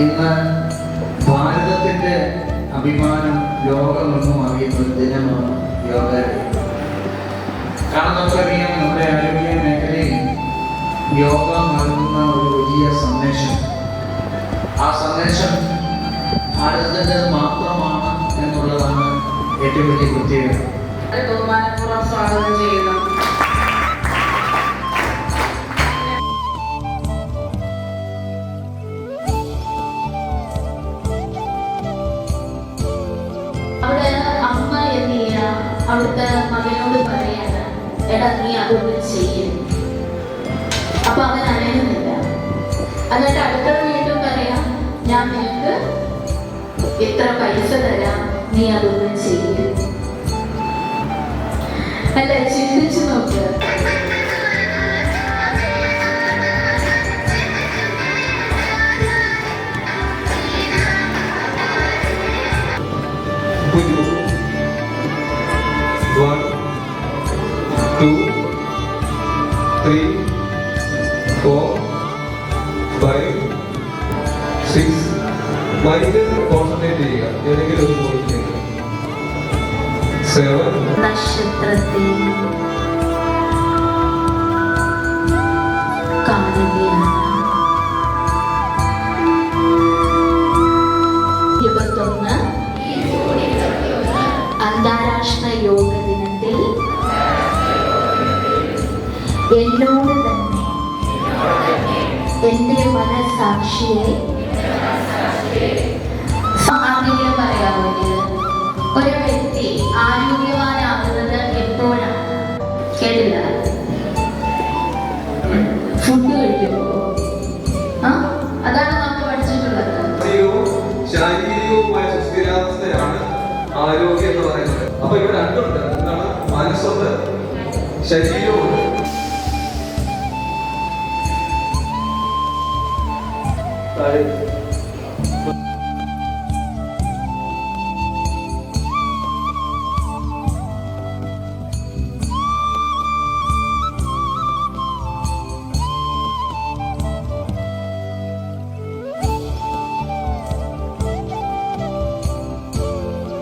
ഇന്ന് ഭാരതത്തിൻ്റെ അഭിമാനം ലോകമെങ്ങും അറിയുന്ന ഒരു ദിനമാണ് യോഗ ഡേ. കാരണം നമുക്കറിയാം, നമ്മുടെ ആരോഗ്യ മേഖലയിൽ യോഗ നൽകുന്ന ഒരു വലിയ സന്ദേശം. ആ സന്ദേശം ഭാരതത്തിൻ്റെ മാത്രമാണ് എന്നുള്ളതാണ് ഏറ്റവും വലിയ പ്രത്യേകത. ബഹുമാനപൂർവ്വം സ്വാഗതം ചെയ്യുന്നു. അവിടെ അമ്മ എന്നിയ അവിടുത്തെ മകനോട് പറയാണ്, എടാ നീ അതൊന്നും ചെയ്യും. അപ്പൊ അവൻ അറിയുന്നില്ല. എന്നിട്ട് അടുത്ത വീണ്ടും പറയാം, ഞാൻ നിനക്ക് ഇത്ര പൈസ തരാം, നീ അതൊന്നും ചെയ്യും. അല്ല, ചിന്തിച്ചു നോക്ക്. One, two, three, four, five, six. Mind concentrate ചെയ്യുക, ഏതെങ്കിലും ഒരു പോയിന്റിലേക്ക്. 7. നക്ഷത്രത്തെ കാണുകയാണ്. 21 അന്താരാഷ്ട്ര യോഗ ദിനത്തിൽ എന്നോട് തന്നെ എൻ്റെ മനസാക്ഷിയെ ആരെങ്കിലും പറയാമെങ്കിൽ ഒരു വ്യക്തി ആരോഗ്യവാനാകുന്നത് എപ്പോഴാണ്? കേട്ടില്ല? ഫുഡ് കഴിക്കുമ്പോൾ. അതാണ് നമ്മൾ പഠിച്ചിട്ടുള്ളത്. ശാരീരികവുമായ സുസ്ഥിരാവസ്ഥയാണ് ആരോഗ്യം എന്ന് പറയുന്നത്. അപ്പൊ ഇവിടെ രണ്ടുണ്ട്. എന്താണ്? മനസ്സുണ്ട്, ശരീരവുമുണ്ട്. താഴെ